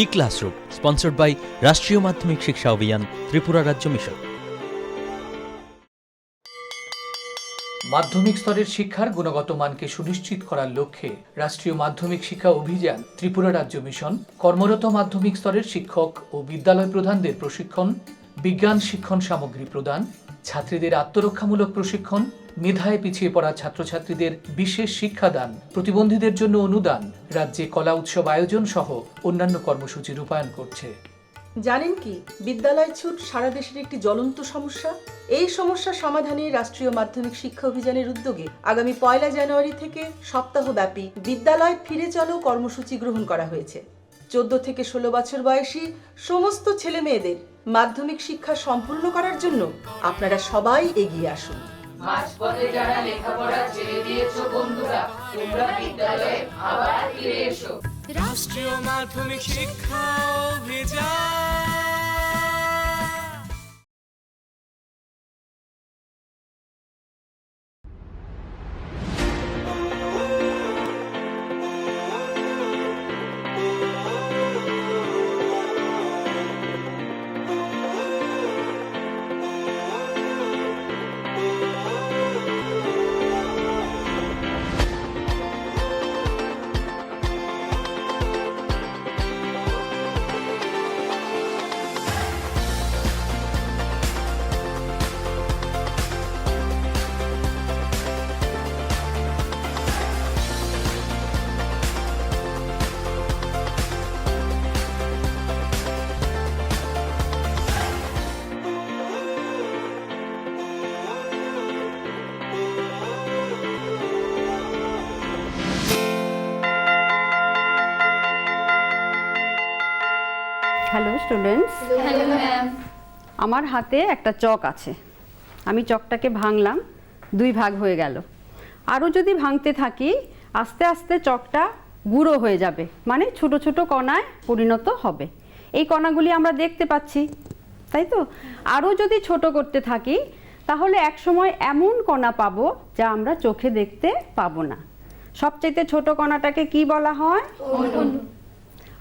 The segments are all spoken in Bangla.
E-Classroom, sponsored by রাষ্ট্রীয় মাধ্যমিক শিক্ষা অভিযান, ত্রিপুরা রাজ্য মিশন। মাধ্যমিক স্তরের শিক্ষার গুণগত মানকে সুনিশ্চিত করার লক্ষ্যে রাষ্ট্রীয় মাধ্যমিক শিক্ষা অভিযান, ত্রিপুরা রাজ্য মিশন কর্মরত মাধ্যমিক স্তরের শিক্ষক ও বিদ্যালয় প্রধানদের প্রশিক্ষণ, বিজ্ঞান শিক্ষণ সামগ্রী প্রদান, ছাত্রীদের আত্মরক্ষামূলক প্রশিক্ষণ, মেধায় পিছিয়ে পড়া ছাত্রছাত্রীদের বিশেষ শিক্ষাদান, প্রতিবন্ধীদের জন্য অনুদান, রাজ্যে কলা উৎসব আয়োজন সহ অন্যান্য কর্মসূচি রূপায়ণ করছে। জানেন কি, বিদ্যালয় ছুট সারা দেশের একটি জ্বলন্ত সমস্যা। এই সমস্যা সমাধানে রাষ্ট্রীয় মাধ্যমিক শিক্ষা অভিযানের উদ্যোগে আগামী 1 জানুয়ারি থেকে সপ্তাহব্যাপী বিদ্যালয় ফিরে চলো কর্মসূচি গ্রহণ করা হয়েছে। 14 থেকে 16 বছর বয়সী সমস্ত ছেলে মেয়েদের মাধ্যমিক শিক্ষা সম্পূর্ণ করার জন্য আপনারা সবাই এগিয়ে আসুন। মাঝপথে যারা লেখাপড়া ছেড়ে দিয়েছো বন্ধুরা, তোমরা বিদ্যালয়ে আবার ফিরে এসো। রাষ্ট্রীয় মাধ্যমিক শিক্ষা অভিযান। Hello students, hello ma'am. আমার হাতে একটা চক আছে। আমি চকটাকে ভাঙলাম, 2 ভাগ হয়ে গেল। আরও যদি ভাঙতে থাকি আস্তে আস্তে চকটা গুঁড়ো হয়ে যাবে, মানে ছোট ছোট কণায় পরিণত হবে। এই কণাগুলি আমরা দেখতে পাচ্ছি, তাই তো? আরও যদি ছোট করতে থাকি তাহলে একসময় এমন কণা পাবো যা আমরা চোখে দেখতে পাবো না। সবচেয়ে ছোট কণাটাকে কি বলা হয়? অণু।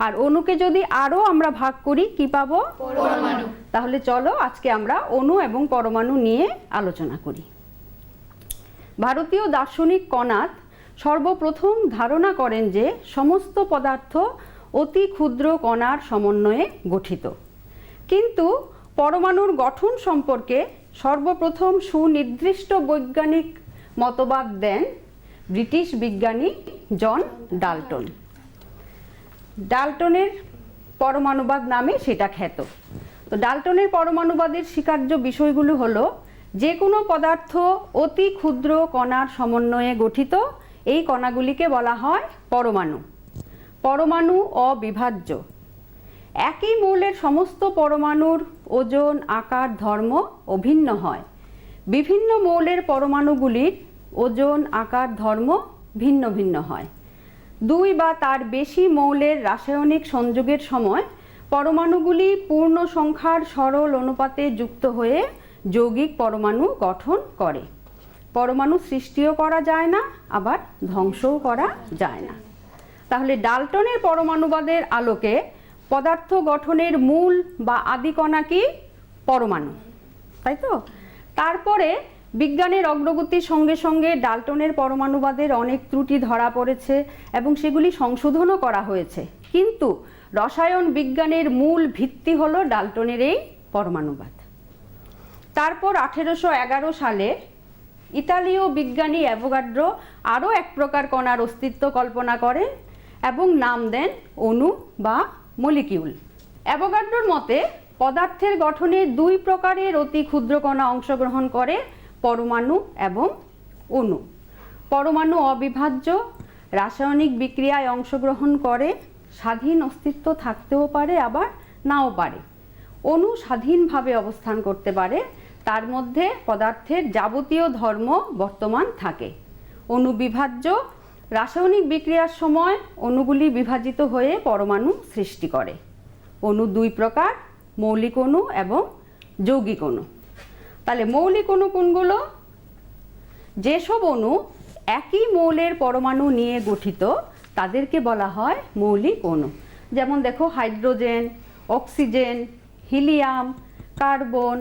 আর অণুকে যদি আরও আমরা ভাগ করি কি পাবো? পরমাণু। তাহলে চলো আজকে আমরা অণু এবং পরমাণু নিয়ে আলোচনা করি। ভারতীয় দার্শনিক কণাদ সর্বপ্রথম ধারণা করেন যে সমস্ত পদার্থ অতি ক্ষুদ্র কণার সমন্বয়ে গঠিত। কিন্তু পরমাণুর গঠন সম্পর্কে সর্বপ্রথম সুনির্দিষ্ট বৈজ্ঞানিক মতবাদ দেন ব্রিটিশ বিজ্ঞানী জন ডাল্টন। ডাল্টনের পরমাণুবাদ নামে সেটা খ্যাত। তো ডাল্টনের পরমাণুবাদের স্বীকার্য বিষয়গুলো হলো যে কোনো পদার্থ অতি ক্ষুদ্র কণার সমন্বয়ে গঠিত, এই কণাগুলিকে বলা হয় পরমাণু। পরমাণু অবিভাজ্য। একই মৌলের সমস্ত পরমাণুর ওজন, আকার, ধর্ম অভিন্ন হয়। বিভিন্ন মৌলের পরমাণুগুলির ওজন, আকার, ধর্ম ভিন্ন ভিন্ন হয়। 2 বা তার বেশি মৌলের রাসায়নিক সংযোগের সময় পরমাণুগুলি পূর্ণ সংখ্যার সরল অনুপাতে যুক্ত হয়ে যৌগিক পরমাণু গঠন করে। পরমাণু সৃষ্টিও করা যায় না, আবার ধ্বংসও করা যায় না। তাহলে ডাল্টনের পরমাণুবাদের আলোকে পদার্থ গঠনের মূল বা আদি কণা কি? পরমাণু, তাই তো? তারপরে বিজ্ঞানের অগ্রগতির সঙ্গে সঙ্গে ডাল্টনের পরমাণুবাদের অনেক ত্রুটি ধরা পড়েছে এবং সেগুলি সংশোধনও করা হয়েছে। কিন্তু রসায়ন বিজ্ঞানের মূল ভিত্তি হলো ডাল্টনের এই পরমাণুবাদ। তারপর 1811 সালে ইতালীয় বিজ্ঞানী অ্যাভোগাড্রো আরও এক প্রকার কণার অস্তিত্ব কল্পনা করেন এবং নাম দেন অণু বা মলিকিউল। অ্যাভোগাড্রোর মতে পদার্থের গঠনে 2 প্রকারের অতি ক্ষুদ্র কণা অংশগ্রহণ করে, পরমাণু এবং অণু। পরমাণু অবিভাজ্য, রাসায়নিক বিক্রিয়ায় অংশগ্রহণ করে, স্বাধীন অস্তিত্ব থাকতেও পারে আবার নাও পারে। অণু স্বাধীনভাবে অবস্থান করতে পারে, তার মধ্যে পদার্থের যাবতীয় ধর্ম বর্তমান থাকে। অণু বিভাজ্য, রাসায়নিক বিক্রিয়ার সময় অণুগুলি বিভাজিত হয়ে পরমাণু সৃষ্টি করে। অণু 2 প্রকার, মৌলিক অণু এবং যৌগিক অণু। তাহলে মৌলিক অণু কোনগুলো? যেসব অণু একই মৌলের পরমাণু নিয়ে গঠিত তাদেরকে বলা হয় মৌলিক অণু। যেমন দেখো hydrogen, oxygen, helium, carbon,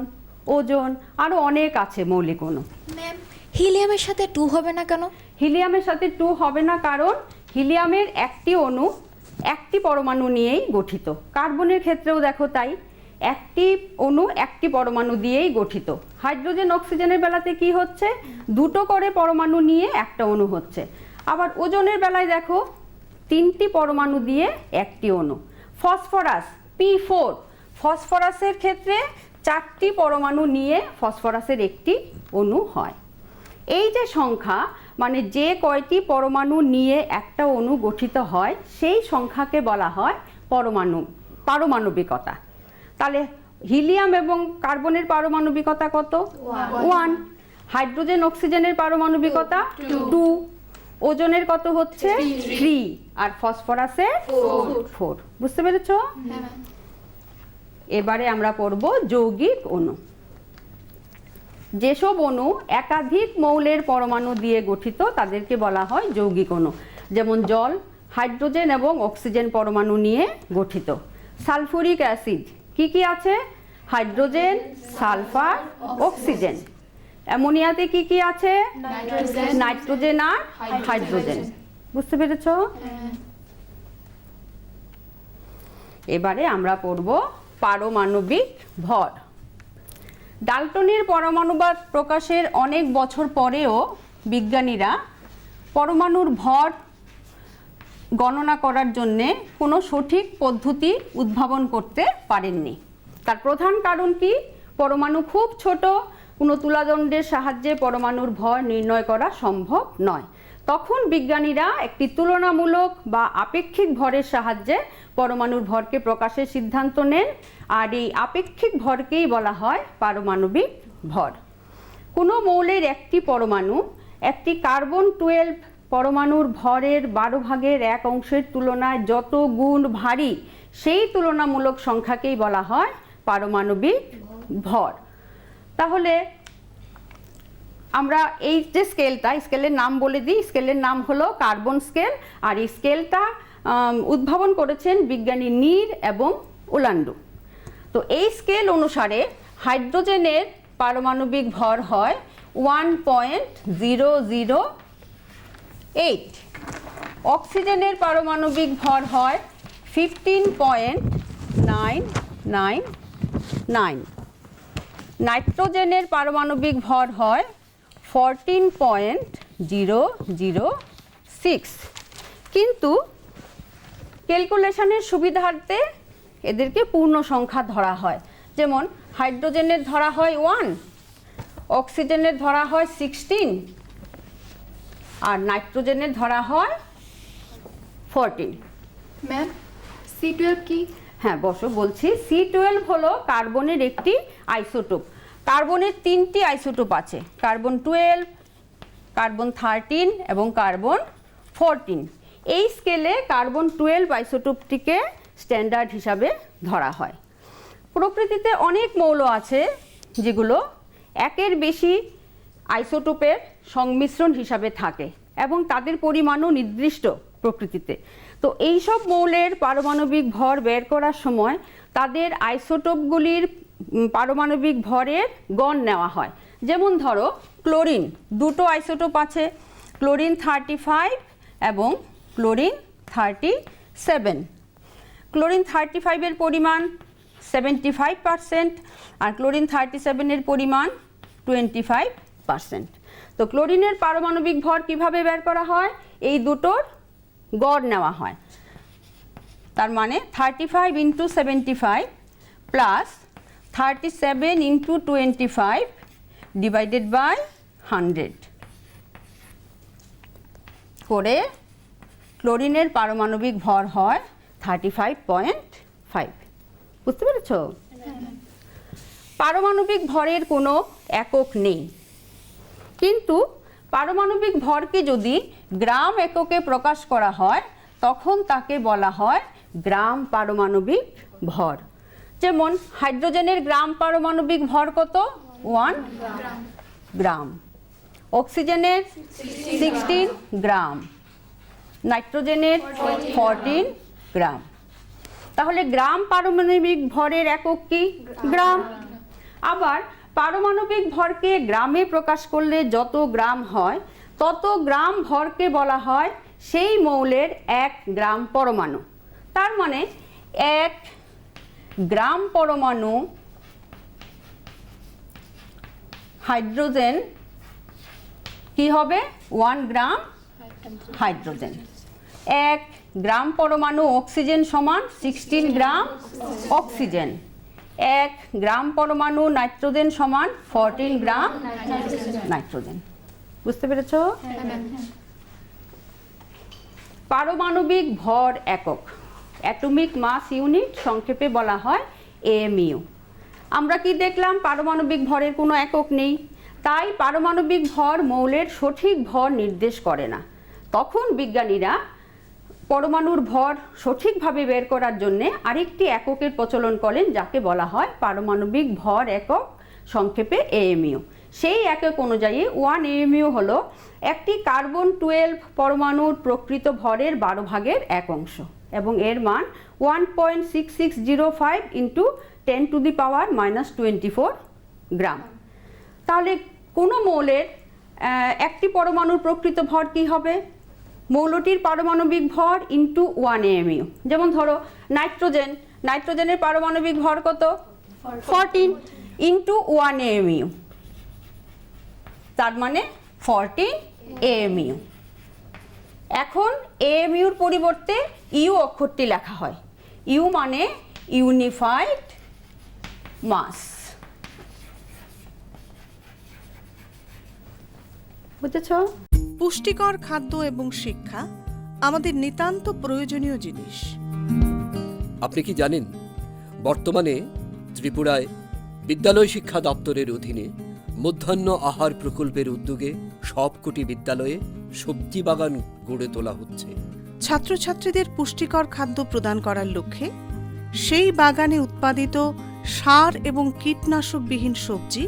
ozone, আরও অনেক আছে মৌলিক অণু। ম্যাম, হিলিয়ামের সাথে 2 হবে না কেন? হিলিয়ামের সাথে 2 হবে না কারণ হিলিয়ামের একটি অণু একটি পরমাণু নিয়েই গঠিত। কার্বনের ক্ষেত্রেও দেখো তাই, একটি অণু একটি পরমাণু দিয়েই গঠিত। হাইড্রোজেন, অক্সিজেনের বেলাতে কি হচ্ছে, 2টো করে পরমাণু নিয়ে একটা অণু হচ্ছে। আবার ওজনের বেলায় দেখো 3টি পরমাণু দিয়ে একটি অণু। ফসফরাস P4, ফসফরাসের ক্ষেত্রে 4টি পরমাণু নিয়ে ফসফরাসের একটি অণু হয়। এই যে সংখ্যা, মানে যে কয়টি পরমাণু নিয়ে একটা অণু গঠিত হয় সেই সংখ্যাকে বলা হয় পারমাণবিকতা। তাহলে হিলিয়াম এবং কার্বনের পারমাণবিকতা কত? 1। হাইড্রোজেন, অক্সিজেনের পারমাণবিকতা 2। ওজনের কত হচ্ছে? 3। আর ফসফরাসের 4। বুঝতে পেরেছো? এবারে আমরা পড়ব যৌগিক অণু। যেসব অণু একাধিক মৌলের পরমাণু দিয়ে গঠিত তাদেরকে বলা হয় যৌগিক অণু। যেমন জল হাইড্রোজেন এবং অক্সিজেন পরমাণু নিয়ে গঠিত। সালফুরিক অ্যাসিড কি কি আছে? Hydrogen, sulphur, oxygen. অ্যামোনিয়াতে কি কি আছে? নাইট্রোজেন আর হাইড্রোজেন। বুঝতে পেরেছো? এবারে আমরা পড়ব পারমাণবিক ভর। ডাল্টনের পরমাণুবাদ প্রকাশের অনেক বছর পরেও বিজ্ঞানীরা পরমাণুর ভর গণনা করার জন্যে কোনো সঠিক পদ্ধতি উদ্ভাবন করতে পারেননি। তার প্রধান কারণ কি? পরমাণু খুব ছোট, কোনো তুলাদণ্ডের সাহায্যে পরমাণুর ভর নির্ণয় করা সম্ভব নয়। তখন বিজ্ঞানীরা একটি তুলনামূলক বা আপেক্ষিক ভরের সাহায্যে পরমাণুর ভরকে প্রকাশের সিদ্ধান্ত নেন, আর এই আপেক্ষিক ভরকেই বলা হয় পারমাণবিক ভর। কোনো মৌলের একটি পরমাণু একটি কার্বন 12 পরমাণুর ভরের 12/1 তুলনায় যত গুণ ভারী সেই তুলনামূলক সংখ্যাকেই বলা হয় পারমাণবিক ভর। তাহলে আমরা এই যে স্কেলের নাম বলে দিই। স্কেলের নাম হলো কার্বন স্কেল, আর এই স্কেলটা উদ্ভাবন করেছেন বিজ্ঞানী নীর এবং ওলান্ডু। তো এই স্কেল অনুসারে হাইড্রোজেনের পারমাণবিক ভর হয় 1.008, অক্সিজেনের পারমাণবিক ভর হয় 15.999, নাইট্রোজেনের পারমাণবিক ভর হয় 14.006। কিন্তু ক্যালকুলেশনের সুবিধার্থে এদেরকে পূর্ণ সংখ্যা ধরা হয়। যেমন হাইড্রোজেনের ধরা হয় 1, অক্সিজেনের ধরা হয় 16, আর নাইট্রোজেনের ধরা হয় 14। ম্যাম, C12 কি? হ্যাঁ বসো, বলছি। C12 হলো কার্বনের একটি আইসোটোপ। কার্বনের 3টি আইসোটোপ আছে, কার্বন 12, কার্বন 13 এবং কার্বন 14। এই স্কেলে কার্বন 12 আইসোটোপটিকে স্ট্যান্ডার্ড হিসাবে ধরা হয়। প্রকৃতিতে অনেক মৌল আছে যেগুলো একের বেশি আইসোটোপের সংমিশ্রণ হিসাবে থাকে এবং তাদের পরিমাণও নির্দিষ্ট প্রকৃতিতে। তো এই সব মৌলের পারমাণবিক ভর বের করার সময় তাদের আইসোটোপগুলির পারমাণবিক ভরের গড় নেওয়া হয়। যেমন ধরো ক্লোরিন, 2টো আইসোটোপ আছে, ক্লোরিন 35 এবং ক্লোরিন 37। ক্লোরিন 35 এর পরিমাণ 75% আর ক্লোরিন 37 এর পরিমাণ 25%। তো ক্লোরিনের পারমাণবিক ভর কিভাবে বের করা হয়? এই দুটোর গড় নেওয়া হয়। তার মানে 35 × 75 প্লাস 37 × 25 ডিভাইডেড বাই 100 করে ক্লোরিনের পারমাণবিক ভর হয় 35.5। বুঝতে পেরেছ? পারমাণবিক ভরের কোনো একক নেই, কিন্তু পারমাণবিক ভরকে যদি গ্রাম এককে প্রকাশ করা হয় তখন তাকে বলা হয় গ্রাম পারমাণবিক ভর। যেমন হাইড্রোজেনের গ্রাম পারমাণবিক ভর কত? 1 গ্রাম। অক্সিজেনের 16 গ্রাম, নাইট্রোজেনের 14 গ্রাম। তাহলে গ্রাম পারমাণবিক ভরের একক কি? গ্রাম। আবার পারমাণবিক ভরকে গ্রামে প্রকাশ করলে যত গ্রাম হয় তত গ্রাম ভরকে বলা হয় সেই মৌলের 1 গ্রাম পরমাণু। তার মানে 1 গ্রাম পরমাণু হাইড্রোজেন কি হবে? 1 গ্রাম হাইড্রোজেন। 1 গ্রাম পরমাণু অক্সিজেন সমান 16 গ্রাম অক্সিজেন। 1 গ্রাম পরমাণু নাইট্রোজেন সমান 14 গ্রাম নাইট্রোজেন। বুঝতে পেরেছ? পারমাণবিক ভর একক, অ্যাটমিক মাস ইউনিট, সংক্ষেপে বলা হয় AMU। আমরা কি দেখলাম? পারমাণবিক ভরের কোনো একক নেই, তাই পারমাণবিক ভর মৌলের সঠিক ভর নির্দেশ করে না। তখন বিজ্ঞানীরা পরমাণুর ভর সঠিকভাবে বের করার জন্য আরেকটি এককের প্রচলন করেন, যাকে বলা হয় পারমাণবিক ভর একক, সংক্ষেপে AMU। সেই একক অনুযায়ী 1 AMU হলো একটি কার্বন 12 পরমাণুর প্রকৃত ভরের 12 ভাগের 1 অংশ এবং এর মান 1.6605 ইন্টু 10 টু দি পাওয়ার -24 গ্রাম। তাহলে কোনো মৌলের একটি পরমাণুর প্রকৃত ভর কি হবে? মৌলটির পারমাণবিক ভর ইন্টু 1 AMU। যেমন ধরো নাইট্রোজেনের পারমাণবিক ভর কত? 14 ইন্টু 1 AMU, তার মানে 14 AMU। এখন AMUর পরিবর্তে ইউ অক্ষরটি লেখা হয়। ইউ মানে ইউনিফাইড মাস। বুঝেছ? পুষ্টিকর খাদ্য এবং শিক্ষা আমাদের নিতান্ত প্রয়োজনীয় জিনিস। আপনি কি জানেন বর্তমানে ত্রিপুরায় বিদ্যালয় শিক্ষা দপ্তরের অধীনে মধ্যাহ্ন আহার প্রকল্পের উদ্যোগে সবকটি বিদ্যালয়ে সবজি বাগান গড়ে তোলা হচ্ছে। ছাত্রছাত্রীদের পুষ্টিকর খাদ্য প্রদান করার লক্ষ্যে সেই বাগানে উৎপাদিত সার এবং কীটনাশকবিহীন সবজি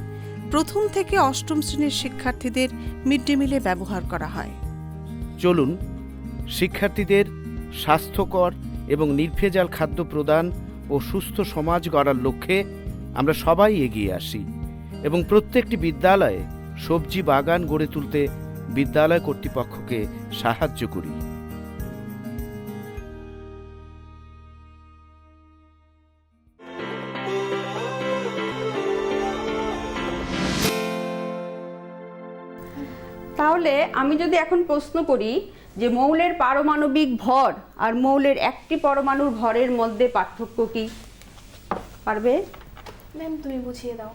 প্রথম থেকে অষ্টম শ্রেণীর শিক্ষার্থীদের মিড ডে মিলে ব্যবহার করা হয়। চলুন শিক্ষার্থীদের স্বাস্থ্যকর এবং নির্ভেজাল খাদ্য প্রদান ও সুস্থ সমাজ গড়ার লক্ষ্যে আমরা সবাই এগিয়ে আসি এবং প্রত্যেকটি বিদ্যালয়ে সবজি বাগান গড়ে তুলতে বিদ্যালয় কর্তৃপক্ষকে সাহায্য করি। তাহলে আমি যদি এখন প্রশ্ন করি যে মৌলের পারমাণবিক ভর আর মৌলের একটি পরমাণুর ভরের মধ্যে পার্থক্য কি? পারবে? ম্যাম তুমি বুঝিয়ে দাও।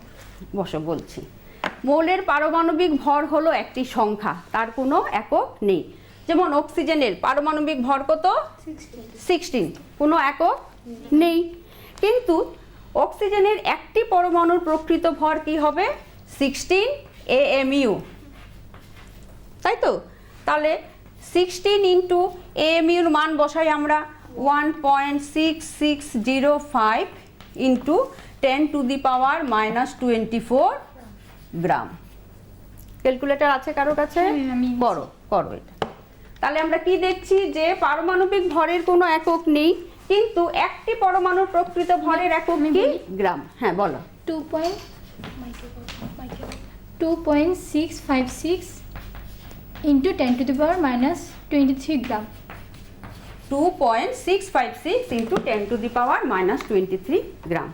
বসো, বলছি। মৌলের পারমাণবিক ভর হলো একটি সংখ্যা, তার কোনো একক নেই। যেমন অক্সিজেনের পারমাণবিক ভর কত? 16, কোনো একক নেই। কিন্তু অক্সিজেনের একটি পরমাণুর প্রকৃত ভর কি হবে? 16 AMU, তাই তো? তাহলে 16 ইন্টু AMUর মান বসাই আমরা 1.6605 into 10 to the power -24 gram. Calculator আছে কারো কাছে? করো এটা। তাহলে আমরা কি দেখছি যে পারমাণবিক ভরের কোনো একক নেই, কিন্তু একটি পরমাণুর প্রকৃত ভরের একক কি? গ্রাম। হ্যাঁ বলো। 2.656 into 10 to the power -23 gram. 2.656 into 10 to the power -23 গ্রাম।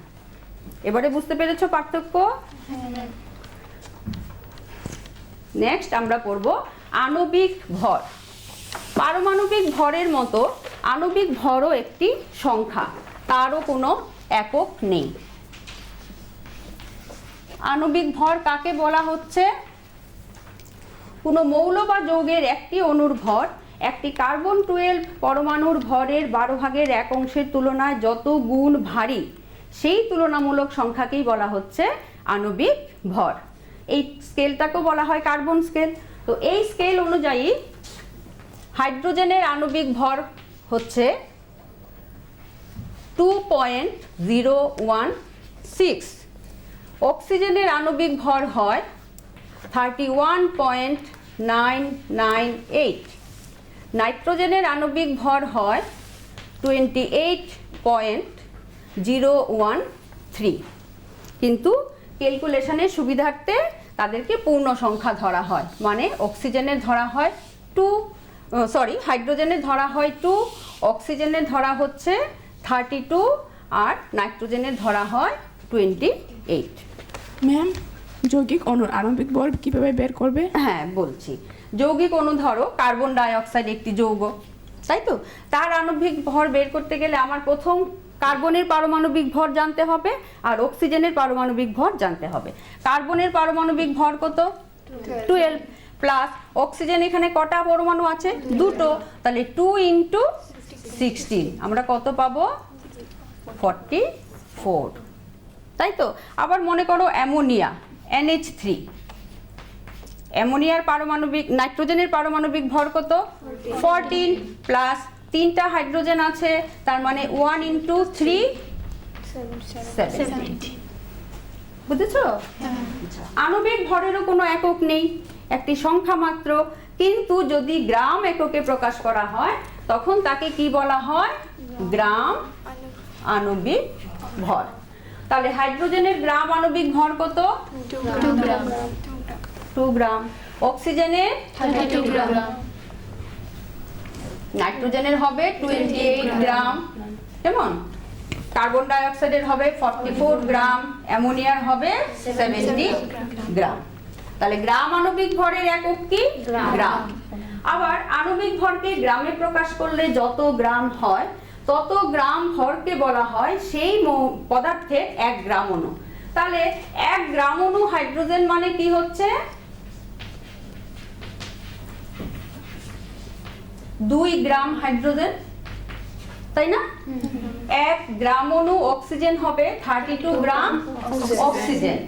এবারে বুঝতে পেরেছো পার্থক্য? নেক্সট আমরা পড়ব আণবিক ভর। পারমাণবিক ভরের মতো আণবিক ভরও একটি সংখ্যা, তারও কোনো একক নেই। আণবিক ভর কাকে বলা হচ্ছে? কোনো মৌল বা যৌগের একটি অণুর ভর একটি কার্বন 12 পরমাণুর ভরের 12 ভাগের 1 অংশের তুলনায় যত গুণ ভারী, সেই তুলনামূলক সংখ্যাকেই বলা হচ্ছে আণবিক ভর। এই স্কেলটাকেও বলা হয় কার্বন স্কেল। তো এই স্কেল অনুযায়ী হাইড্রোজেনের আণবিক ভর হচ্ছে 2.016, অক্সিজেনের আণবিক ভর হয় 31.998, নাইট্রোজেনের আণবিক ভর হয় 28 0.013, কিন্তু ক্যালকুলেশনের সুবিধার্থে তাদেরকে পূর্ণ সংখ্যা ধরা হয়, মানে অক্সিজেনের ধরা হয় হাইড্রোজেনের ধরা হয় 2, অক্সিজেনের ধরা হচ্ছে 32 আর নাইট্রোজেনের ধরা হয় 28। ম্যাম, যৌগিক অণুর আণবিক ভর কিভাবে বের করবে? হ্যাঁ বলছি। যৌগিক অণু ধরো কার্বন ডাই অক্সাইড একটি যৌগ, তাই তো? তার আণবিক ভর বের করতে গেলে আমার প্রথম কার্বনের পারমাণবিক ভর জানতে হবে আর অক্সিজেনের পারমাণবিক ভর জানতে হবে। কার্বনের পারমাণবিক ভর কত? 12 প্লাস অক্সিজেন এখানে কটা পরমাণু আছে? 2টো, তাহলে 2 × 16 আমরা কত পাবো? 44, তাই তো? আবার মনে করো অ্যামোনিয়া NH3, অ্যামোনিয়ার পারমাণবিক নাইট্রোজেনের পারমাণবিক ভর কত? 14 প্লাস 3টা হাইড্রোজেন আছে, তার মানে 1 × 3 70। বুঝেছো? আণবিক ভরেরও কোনো একক নেই, একটি সংখ্যা মাত্র, কিন্তু যদি গ্রাম এককে প্রকাশ করা হয় তখন তাকে কি বলা হয়? গ্রাম আণবিক ভর। তাহলে হাইড্রোজেনের গ্রাম আণবিক ভর কত? 2 গ্রাম। অক্সিজেনের 32 গ্রাম। নাইট্রোজেনের হবে 28 গ্রাম, কেমন? কার্বন ডাই অক্সাইডের হবে 44 গ্রাম, অ্যামোনিয়ার হবে 70 গ্রাম। তাহলে গ্রাম আণবিক ভরের একক কি? গ্রাম। আবার আণবিক ভরকে গ্রামে প্রকাশ করলে যত গ্রাম হয় তত গ্রাম ভরকে বলা হয় সেই পদার্থের 1 গ্রাম অণু। তাহলে 1 গ্রাম অণু হাইড্রোজেন মানে কি হচ্ছে? 2 গ্রাম হাইড্রোজেন, তাই না? 1 গ্রাম অণু অক্সিজেন হবে 32 গ্রাম অক্সিজেন।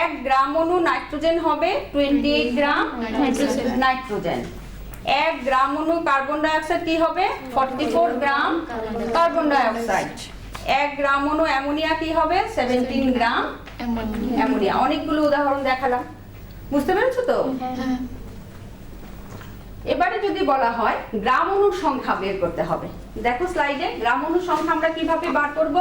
1 গ্রাম অণু নাইট্রোজেন হবে 28 গ্রাম নাইট্রোজেন। 1 গ্রাম অণু কার্বন ডাই অক্সাইড কি হবে? 44 গ্রাম কার্বন ডাই অক্সাইড। 1 গ্রাম অণু অ্যামোনিয়া কি হবে? 17 গ্রাম অ্যামোনিয়া। অনেকগুলো উদাহরণ দেখালাম, বুঝতে পেরেছো তো? এবারে যদি বলা হয় গ্রাম অণুর সংখ্যা বের করতে হবে, দেখো স্লাইডে গ্রাম অণুর সংখ্যা আমরা কিভাবে বার করব?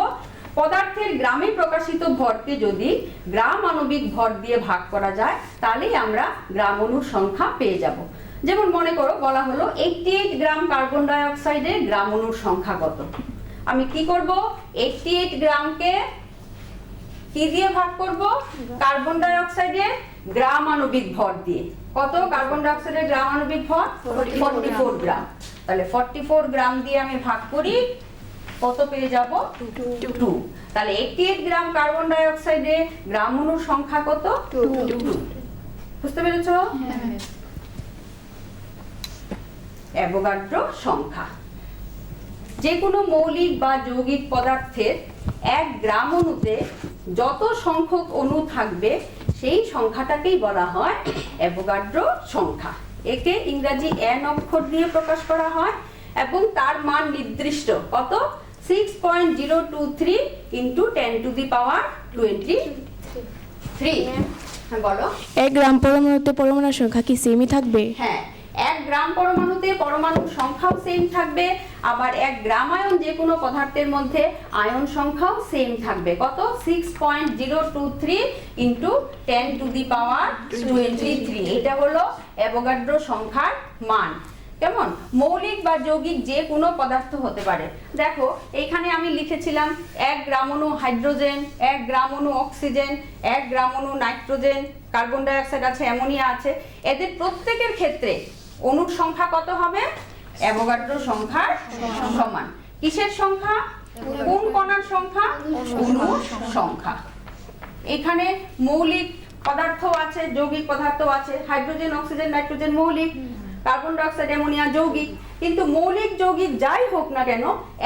পদার্থের গ্রামে প্রকাশিত ভরকে যদি গ্রাম আণবিক ভর দিয়ে ভাগ করা যায় তাহলেই আমরা গ্রাম অণুর সংখ্যা পেয়ে যাব। যেমন মনে করো বলা হলো 88 গ্রাম কার্বন ডাই অক্সাইডের গ্রাম অণুর সংখ্যা কত? আমি কি করব? 88 গ্রামকে কি দিয়ে ভাগ করব? কার্বন ডাই অক্সাইডের গ্রাম আণবিক ভর দিয়ে। কত কার্বন ডাই অক্সাইডের গ্রাম আণবিক ভর? 44 গ্রাম। তাহলে 44 গ্রাম দিয়ে আমি ভাগ করি, কত পেয়ে যাব? 2। তাহলে 88 গ্রাম কার্বন ডাই অক্সাইডে গ্রাম অণুর সংখ্যা কত? 2। বুঝতে পেরেছো? অ্যাভোগাড্রো সংখ্যা। যে কোনো মৌলিক বা যৌগিক পদার্থের 1 গ্রাম অণুতে যত সংখ্যক অণু থাকবে সেই সংখ্যাটাকেই বলা হয় অ্যাভোগাড্রো সংখ্যা। একে ইংরেজি n অক্ষর দিয়ে প্রকাশ করা হয় এবং তার মান নির্দিষ্ট কত? 6.023 × 10⁻23। হ্যাঁ বলো। 1 গ্রাম পরমাণুতে পরমাণুর সংখ্যা কি সেমই থাকবে? হ্যাঁ, 1 গ্রাম পরমাণুতে পরমাণুর সংখ্যাও সেম থাকবে, আবার 1 গ্রাম আয়ন যে কোনো পদার্থের মধ্যে আয়ন সংখ্যাও সেম থাকবে। কত? 6.023 × 10⁻23। এটা হলো অ্যাভোগাড্রো সংখ্যার মান। কেমন? মৌলিক বা যৌগিক যে কোনো পদার্থ হতে পারে। দেখো এখানে আমি লিখেছিলাম 1 গ্রাম অণু হাইড্রোজেন, 1 গ্রাম অণু অক্সিজেন, 1 গ্রাম অণু নাইট্রোজেন, কার্বন ডাই অক্সাইড আছে, অ্যামোনিয়া আছে। এদের প্রত্যেকের ক্ষেত্রে অণুর সংখ্যা কত হবে? অ্যাভোগাড্রো সংখ্যার সমান। কিসের সংখ্যা? কোন কণার সংখ্যা? অণুর সংখ্যা। এখানে মৌলিক পদার্থ আছে, যৌগিক পদার্থ আছে। হাইড্রোজেন, অক্সিজেন, নাইট্রোজেন মৌলিক, কার্বন ডাই অক্সাইড, অ্যামোনিয়া যৌগিক। কিন্তু মৌলিক যৌগিক যাই হোক না কেন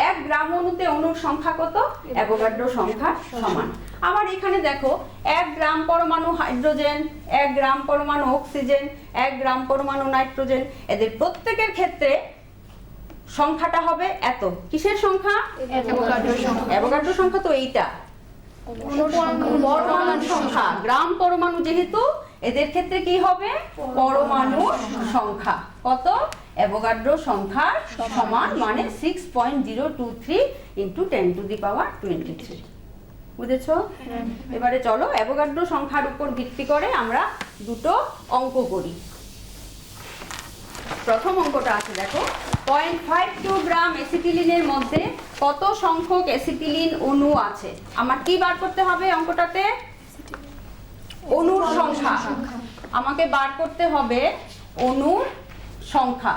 1 গ্রাম অণুতে অণুর সংখ্যা কত? অ্যাভোগাড্রো সংখ্যার সমান। আবার এখানে দেখো 1 গ্রাম পরমাণু হাইড্রোজেন, 1 গ্রাম পরমাণু অক্সিজেন, 1 গ্রাম পরমাণু নাইট্রোজেন, এদের প্রত্যেকের ক্ষেত্রে সংখ্যাটা হবে এত। কিসের সংখ্যা? অ্যাভোগাড্রো সংখ্যা তো এইটা, পরমাণুর সংখ্যা। গ্রাম পরমাণু যেহেতু এদের ক্ষেত্রে কি হবে? পরমাণুর সংখ্যা কত? অ্যাভোগাড্রো সংখ্যার সমান, মানে 6.023 ইন্টু 10 টু দি পাওয়ার 23। বুঝেছো? এবারে চলো অ্যাভোগাড্রো সংখ্যার উপর ভিত্তি করে আমরা দুটো অঙ্ক করি। প্রথম অঙ্কটা আছে দেখো, 0.52 গ্রাম অ্যাসিটিলিনের মধ্যে কত সংখ্যক অ্যাসিটিলিন অণু আছে? আমার কি বার করতে হবে অঙ্কটাতে? অণুর সংখ্যা। আমাকে বার করতে হবে অণুর সংখ্যা।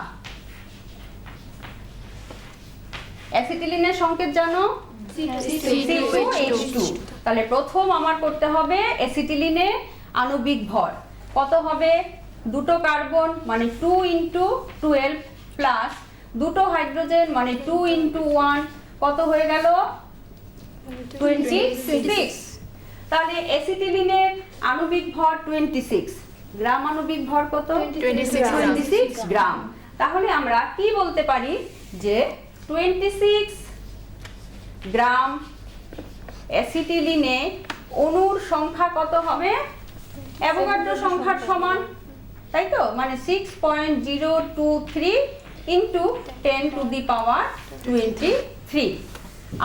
অ্যাসিটিলিনের সংকেত জানো? C2H2। তাহলে প্রথম আমার করতে হবে অ্যাসিটিলিনের আণবিক ভর কত হবে? দুটো কার্বন মানে 2 × 12 প্লাস দুটো হাইড্রোজেন মানে 2 × 1 কত হয়ে গেল? 26। তাহলে অ্যাসিটিলিনের আণবিক ভর 26 গ্রাম, আণবিক ভর কত? 26 গ্রাম। তাহলে আমরা কি বলতে পারি যে 26 গ্রাম অ্যাসিটিলিনে অণুর সংখ্যা কত হবে? অ্যাভোগাড্রো সংখ্যার সমান, তাই তো? মানে 6.023 ইন্টু 10 টু দি পাওয়ার 23।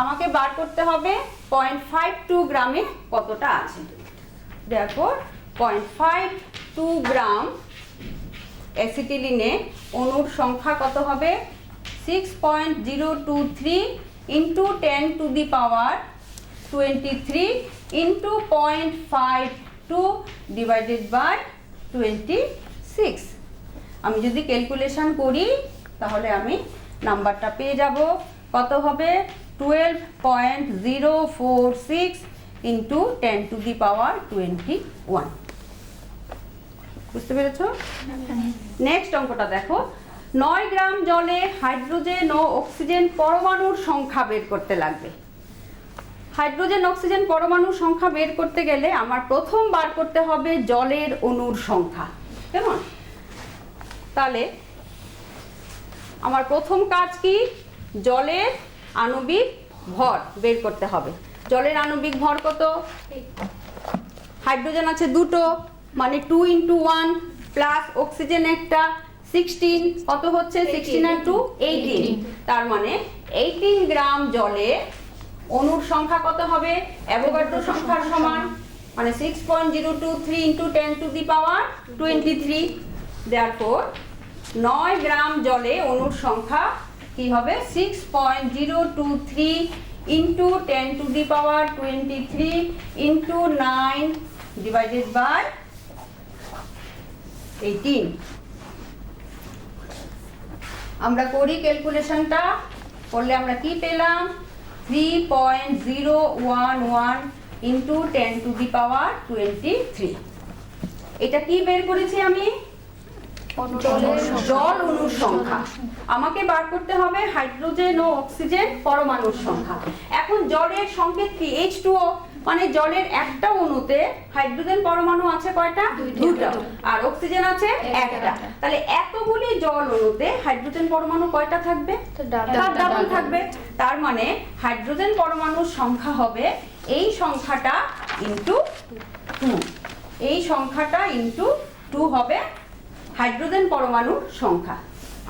আমাকে বার করতে হবে 0.52 গ্রামে কতটা আছে। দেখো 0.52 গ্রাম অ্যাসিটিলিনে অণুর সংখ্যা কত হবে? 6.023 into 10 to the power 23 into 0.52 divided by 26। আমি যদি ক্যালকুলেশন করি তাহলে আমি নাম্বারটা পেয়ে যাব। কত হবে? 12.046 ইন্টু 10 টু দি পাওয়ার 21। বুঝতে পেরেছো? নেক্সট অঙ্কটা দেখো, 9 গ্রাম জলে হাইড্রোজেন ও অক্সিজেন পরমাণুর সংখ্যা বের করতে লাগবে। হাইড্রোজেন অক্সিজেন পরমাণুর সংখ্যা বের করতে গেলে আমার প্রথম বার করতে হবে জলের অণুর সংখ্যা, কেমন? তাহলে আমার প্রথম কাজ কি? জলের আণবিক ভর বের করতে হবে। জলের আণবিক ভর কত? হাইড্রোজেন আছে দুটো মানে 2 × 1 প্লাস অক্সিজেন একটা 16, কত হচ্ছে? 16 আর 2 18। তার মানে 18 গ্রাম জলে অণুর সংখ্যা কত হবে? অ্যাভোগাড্রো সংখ্যার সমান, মানে 6.023 into 10 to the power 23। Therefore 9 gram জলে অণুর সংখ্যা কি হবে? 6.023 into 10 to the power 23 into 9 divided by 18। আমরা করি ক্যালকুলেশনটা, করলে আমরা কি পেলাম? 3.011 ইন্টু 10 টু দি পাওয়ার 23। এটা কি বের করেছি আমি? জল অণুর সংখ্যা। আমাকে বার করতে হবে হাইড্রোজেন ও অক্সিজেন পরমাণুর সংখ্যা। এখন জলের সংকেত কি? H2O, মানে জলের একটা অণুতে হাইড্রোজেন পরমাণু আছে কয়টা? দুটো, আর অক্সিজেন আছে একটা। তাহলে এতগুলি জল অণুতে হাইড্রোজেন পরমাণু কয়টা থাকবে? তার ডাবল থাকবে। তার মানে হাইড্রোজেন পরমাণুর সংখ্যা হবে এই সংখ্যাটা ইন্টু 2। এই সংখ্যাটা ইন্টু 2 হবে হাইড্রোজেন পরমাণুর সংখ্যা।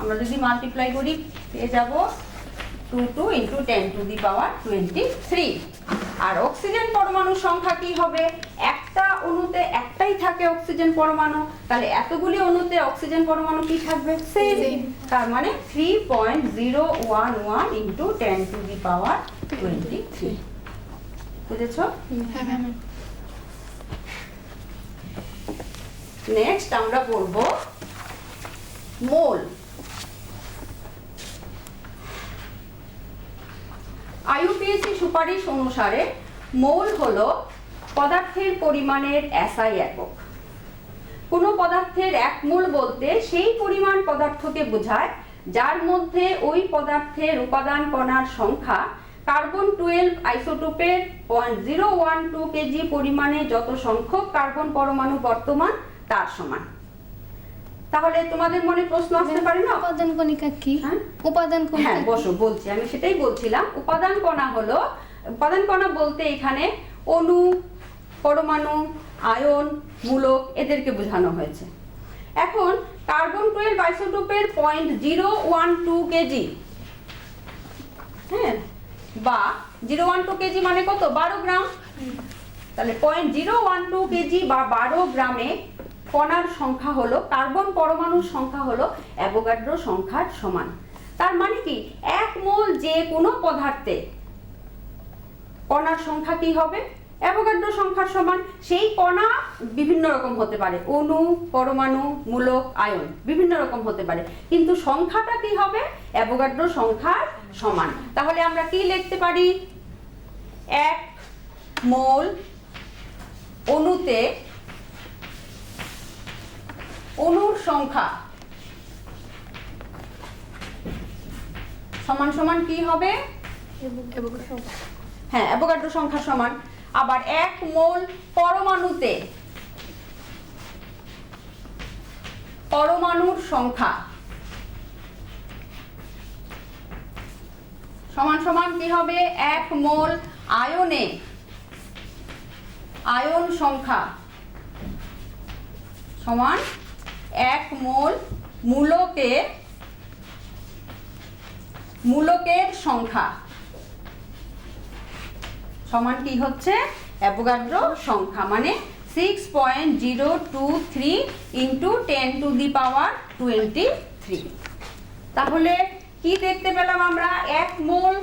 আমরা যদি মাল্টিপ্লাই করি পেয়ে যাব 22 ইন্টু 10 টু দি পাওয়ার 23। আর অক্সিজেন পরমাণুর সংখ্যা কি হবে? একটা অণুতে একটাই থাকে অক্সিজেন পরমাণু, তাহলে এতগুলি অণুতে অক্সিজেন পরমাণু কি থাকবে? সেম। তার মানে 3.011 ইন্টু 10 টু দি পাওয়ার 23। বুঝেছো? নেক্সট আমরা পড়ব মোল। IUPAC সুপারিশ অনুসারে মোল হলো পদার্থের পরিমাণের SI একক। কোনো পদার্থের 1 মোল বলতে সেই পরিমাণ পদার্থকে বোঝায় যার মধ্যে ওই পদার্থের উপাদান কণার সংখ্যা কার্বন 12 আইসোটোপের 0.012 কেজি পরিমাণে যত সংখ্যক কার্বন পরমাণু বর্তমান তার সমান। তাহলে তোমাদের মনে প্রশ্ন আসতে পারে না, উপাদান কণিকা কি? উপাদান কণিকা? হ্যাঁ বসো, বলছি, আমি সেটাই বলছিলাম। উপাদান কণা হলো, উপাদান কণা বলতে এখানে অণু, পরমাণু, আয়ন, মূলক এদেরকে বোঝানো হয়েছে। এখন কার্বন 12 আইসোটোপের 0.012 কেজি, হ্যাঁ, বা 012 কেজি মানে কত, 12 গ্রাম। তাহলে 0.012 কেজি বা 12 গ্রামে কণার সংখ্যা হলো, কার্বন পরমাণুর সংখ্যা হলো অ্যাভোগাড্রো সংখ্যার সমান। তার মানে কি, 1 মোল যে কোনো পদার্থে কণার সংখ্যা কি হবে, অ্যাভোগাড্রো সংখ্যার সমান। সেই কণা বিভিন্ন রকম হতে পারে, অণু, পরমাণু, মূলক, আয়ন, বিভিন্ন রকম হতে পারে, কিন্তু সংখ্যাটা কি হবে, অ্যাভোগাড্রো সংখ্যার সমান। তাহলে আমরা কি লিখতে পারি, 1 মোল অণুতে অণুর সংখ্যা সমান সমান কি হবে, হ্যাঁ, অ্যাভোগাড্রো সংখ্যা সমান। আবার 1 মোল পরমাণুতে পরমাণুর সংখ্যা সমান সমান কি হবে, 1 মোল আয়নে আয়ন সংখ্যা সমান 1 মোল মূলকের সংখ্যা সমান কি হচ্ছে, অ্যাভোগাড্রো সংখ্যা, মানে 6.023 ইন্টু 10 টু দি পাওয়ার 23। তাহলে কি দেখতে পেলাম আমরা, 1 মোল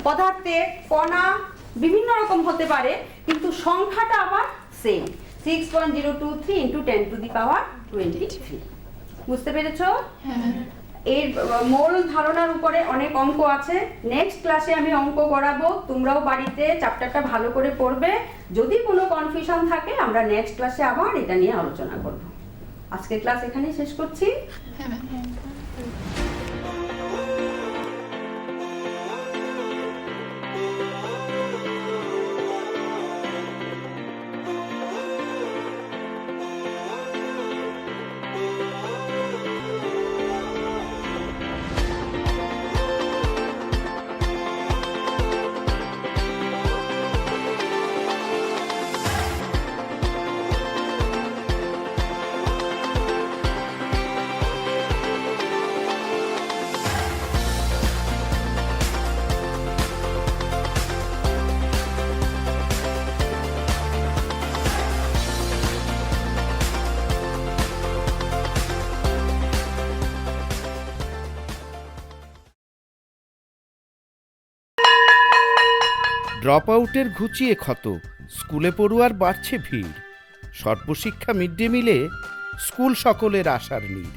পদার্থের কণা বিভিন্ন রকম হতে পারে, কিন্তু সংখ্যাটা আবার same, 6.023 into 10 to the power 23। বুঝতে পেরেছো? এর মূল ধারণার উপরে অনেক অঙ্ক আছে, নেক্সট ক্লাসে আমি অঙ্ক করাবো, তোমরাও বাড়িতে চ্যাপ্টারটা ভালো করে পড়বে। যদি কোনো কনফিউশন থাকে আমরা নেক্সট ক্লাসে আবার এটা নিয়ে আলোচনা করব। আজকের ক্লাস এখানেই শেষ করছি। ড্রপ আউটের ঘুচিয়ে ক্ষত, স্কুলে পড়ুয়ার বাড়ছে ভিড়, সর্বশিক্ষা মিড ডে মিলে স্কুল সকলের আশার নীড়।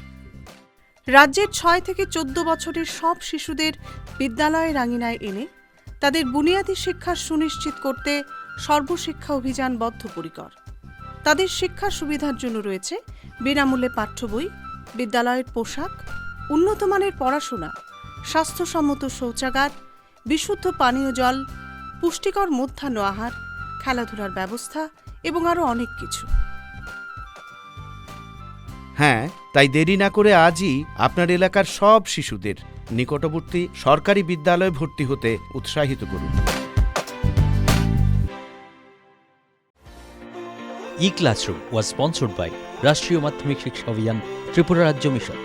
রাজ্যের 6 থেকে 14 বছরের সব শিশুদের বিদ্যালয়ের আঙিনায় এনে তাদের বুনিয়াদী শিক্ষা সুনিশ্চিত করতে সর্বশিক্ষা অভিযান বদ্ধপরিকর। তাদের শিক্ষার সুবিধার জন্য রয়েছে বিনামূল্যে পাঠ্য বই, বিদ্যালয়ের পোশাক, উন্নতমানের পড়াশোনা, স্বাস্থ্যসম্মত শৌচাগার, বিশুদ্ধ পানীয় জল, পুষ্টিকর মধ্যাহ্ন আহার, খেলাধুলার ব্যবস্থা এবং আরও অনেক কিছু। হ্যাঁ, তাই দেরি না করে আজই আপনার এলাকার সব শিশুদের নিকটবর্তী সরকারি বিদ্যালয়ে ভর্তি হতে উৎসাহিত করুন। E-Classroom was sponsored by রাষ্ট্রীয় মাধ্যমিক শিক্ষা অভিযান, ত্রিপুরা রাজ্য mission.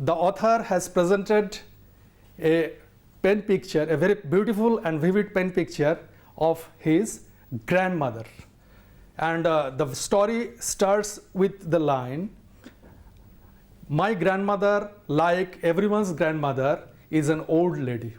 The author has presented a pen picture, a very beautiful and vivid pen picture of his grandmother. And the story starts with the line, "My grandmother, like everyone's grandmother, is an old lady."